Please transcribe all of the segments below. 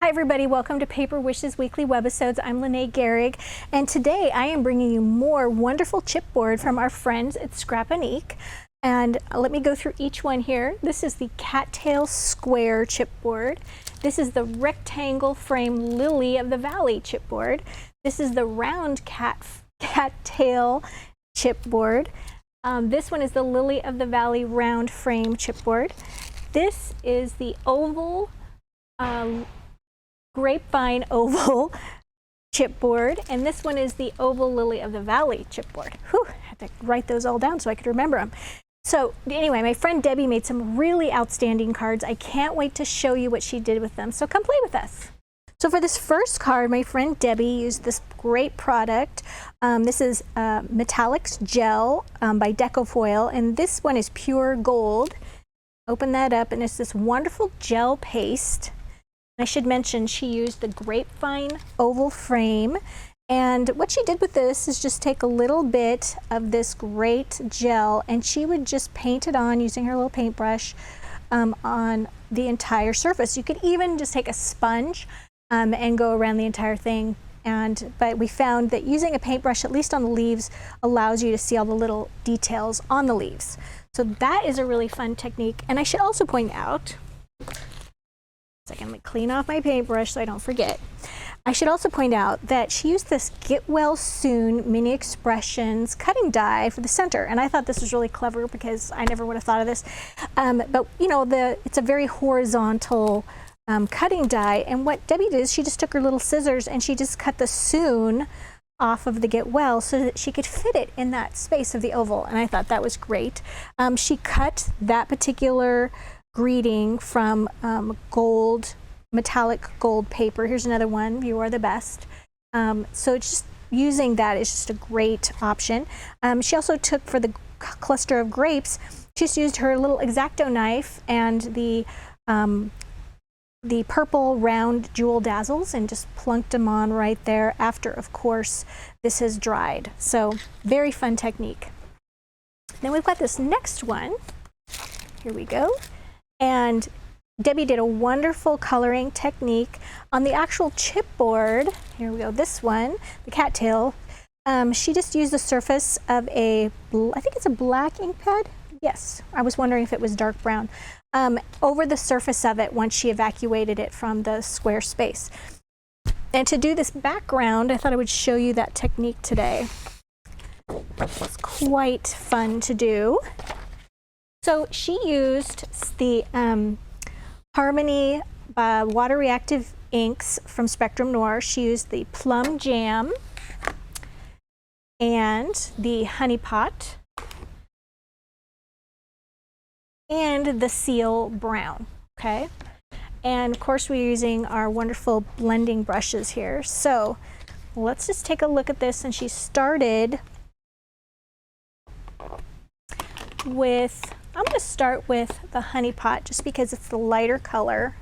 Hi everybody, welcome to Paper Wishes Weekly Webisodes. I'm Lene Gehrig, and today I am bringing you more wonderful chipboard from our friends at Scrapbooking. And let me go through each one here. This is the cattail square chipboard. This is the rectangle frame lily of the valley chipboard. This is the round cattail chipboard. This one is the lily of the valley round frame chipboard. This is the oval grapevine oval chipboard, and this one is the oval lily of the valley chipboard. Whew, I had to write those all down so I could remember them. So anyway, my friend Debbie made some really outstanding cards. I can't wait to show you what she did with them, so come play with us. So for this first card, my friend Debbie used this great product. This is Metallics Gel by Decofoil, and this one is pure gold. Open that up, and it's this wonderful gel paste. I should mention she used the grapevine oval frame, and what she did with this is just take a little bit of this great gel and she would just paint it on using her little paintbrush on the entire surface. You could even just take a sponge and go around the entire thing, but we found that using a paintbrush, at least on the leaves, allows you to see all the little details on the leaves. So that is a really fun technique. And I should also point out, let me clean off my paintbrush so I don't forget. I should also point out that she used this Get Well Soon Mini Expressions cutting die for the center, and I thought this was really clever because I never would have thought of this. But you know, it's a very horizontal cutting die, and what Debbie did is she just took her little scissors and she just cut the soon off of the Get Well so that she could fit it in that space of the oval, and I thought that was great. She cut that particular greeting from metallic gold paper. Here's another one, You Are the Best. So it's just using that is just a great option. She also took, for the cluster of grapes, she just used her little X-Acto knife and the purple round jewel dazzles and just plunked them on right there after, of course, this has dried. So very fun technique. Then we've got this next one. Here we go. And Debbie did a wonderful coloring technique on the actual chipboard. Here we go, this one, the cattail. She just used the surface of I think it's a black ink pad. Yes, I was wondering if it was dark brown. Over the surface of it once she evacuated it from the square space. And to do this background, I thought I would show you that technique today. It's quite fun to do. So she used the Harmony water reactive inks from Spectrum Noir. She used the Plum Jam and the Honey Pot and the Seal Brown, okay? And of course we're using our wonderful blending brushes here. So let's just take a look at this, and she started with, I'm going to start with the Honey Pot just because it's the lighter color,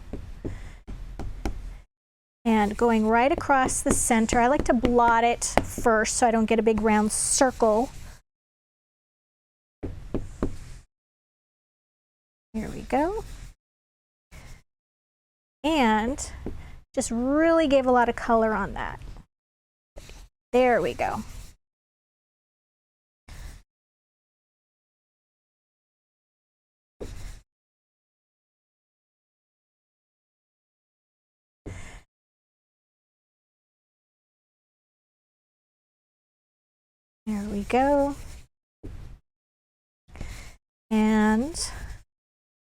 and going right across the center. I like to blot it first so I don't get a big round circle. Here we go. And just really gave a lot of color on that. There we go. There we go. And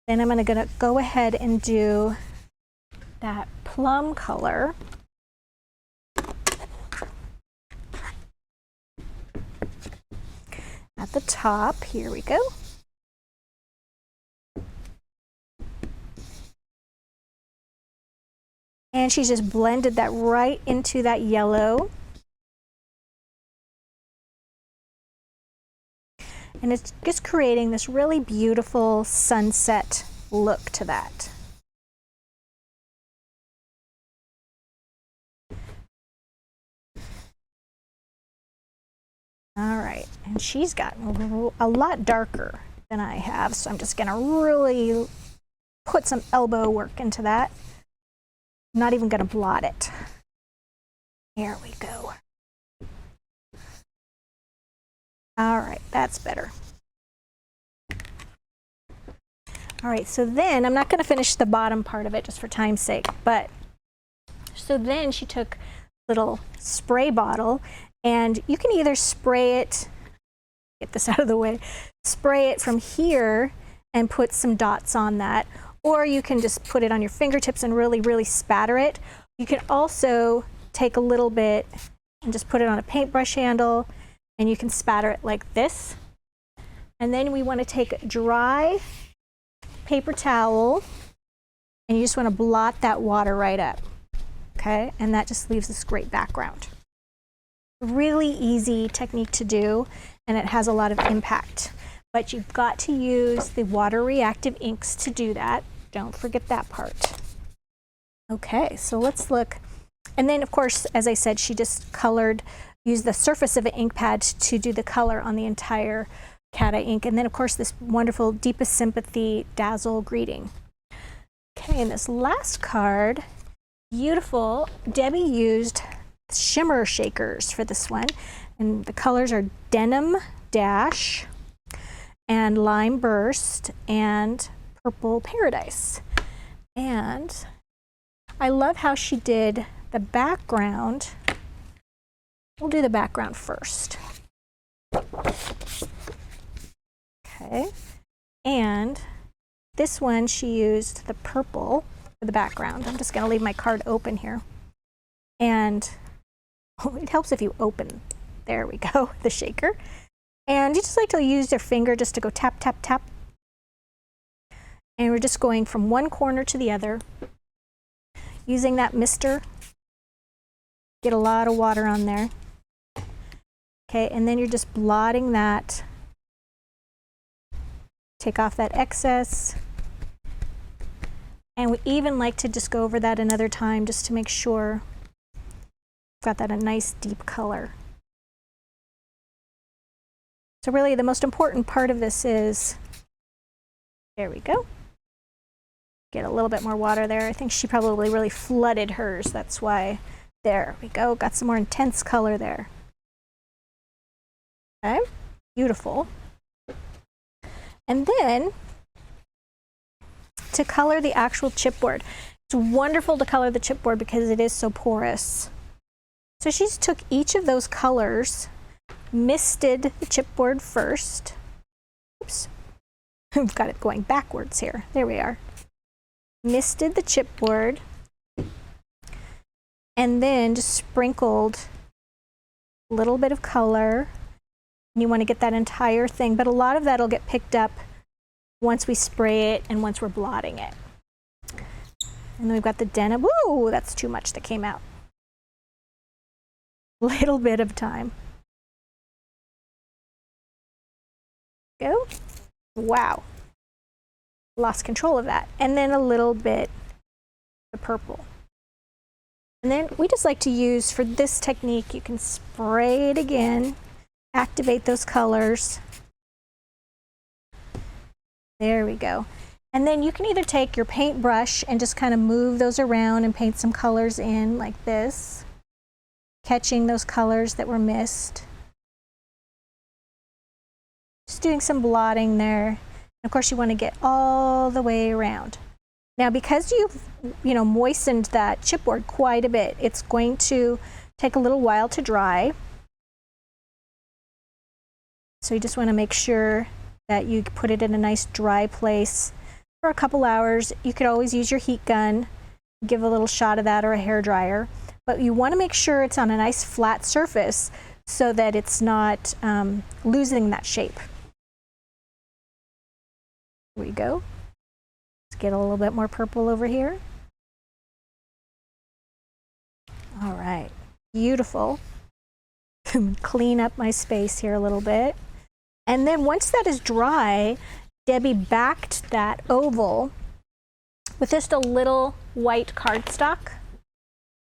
then I'm going to go ahead and do that plum color. At the top, here we go. And she just blended that right into that yellow. And it's just creating this really beautiful sunset look to that. All right, and she's gotten a lot darker than I have, so I'm just gonna really put some elbow work into that. I'm not even going to blot it. Here we go. All right, that's better. All right, so then I'm not going to finish the bottom part of it just for time's sake, but so then she took a little spray bottle, and you can either spray it, get this out of the way, spray it from here and put some dots on that, or you can just put it on your fingertips and really, really spatter it. You can also take a little bit and just put it on a paintbrush handle, and you can spatter it like this. And then we want to take a dry paper towel, and you just want to blot that water right up, okay? And that just leaves this great background. Really easy technique to do, and it has a lot of impact. But you've got to use the water reactive inks to do that. Don't forget that part. Okay, so let's look. And then, of course, as I said, she just colored, used the surface of an ink pad to do the color on the entire cat eye ink. And then, of course, this wonderful Deepest Sympathy Dazzle Greeting. Okay, and this last card, beautiful. Debbie used shimmer shakers for this one. And the colors are Denim Dash and Lime Burst and Purple Paradise. And I love how she did the background. We'll do the background first. Okay, and this one she used the purple for the background. I'm just going to leave my card open here. And it helps if you open, there we go, the shaker. And you just like to use your finger just to go tap, tap, tap. And we're just going from one corner to the other, using that mister. Get a lot of water on there. Okay, and then you're just blotting that. Take off that excess. And we even like to just go over that another time just to make sure we've got that a nice deep color. So really the most important part of this is, there we go. Get a little bit more water there. I think she probably really flooded hers. That's why. There we go. Got some more intense color there. Okay, beautiful. And then to color the actual chipboard. It's wonderful to color the chipboard because it is so porous. So she took each of those colors, misted the chipboard first. Oops, I've got it going backwards here. There we are. Misted the chipboard, and then just sprinkled a little bit of color. And you want to get that entire thing, but a lot of that will get picked up once we spray it and once we're blotting it. And then we've got the denim. Woo, that's too much that came out. Little bit of time. Go. Wow. Lost control of that. And then a little bit of purple. And then we just like to use, for this technique, you can spray it again, activate those colors. There we go. And then you can either take your paintbrush and just kind of move those around and paint some colors in like this, catching those colors that were missed. Just doing some blotting there. And of course you want to get all the way around. Now because you've moistened that chipboard quite a bit, it's going to take a little while to dry. So you just want to make sure that you put it in a nice dry place for a couple hours. You could always use your heat gun, give a little shot of that, or a hair dryer. But you want to make sure it's on a nice flat surface so that it's not losing that shape. Here we go. Let's get a little bit more purple over here. All right, beautiful. Clean up my space here a little bit. And then once that is dry, Debbie backed that oval with just a little white cardstock.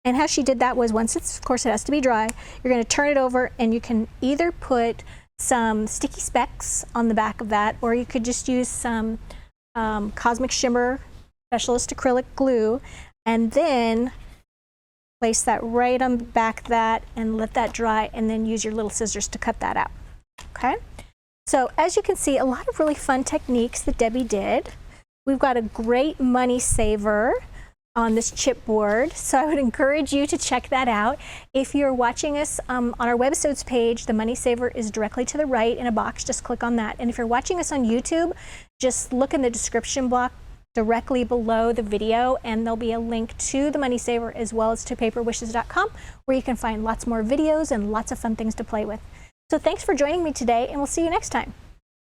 And how she did that was, once it's, of course it has to be dry, you're going to turn it over and you can either put some sticky specks on the back of that, or you could just use some Cosmic Shimmer Specialist acrylic glue. and then place that right on back that and let that dry, and then use your little scissors to cut that out. Okay, so as you can see, a lot of really fun techniques that Debbie did. We've got a great money saver on this chipboard, so I would encourage you to check that out. If you're watching us on our Webisodes page, the money saver is directly to the right in a box. Just click on that. And if you're watching us on YouTube, just look in the description block directly below the video, and there'll be a link to the money saver as well as to paperwishes.com, where you can find lots more videos and lots of fun things to play with. So thanks for joining me today, and we'll see you next time.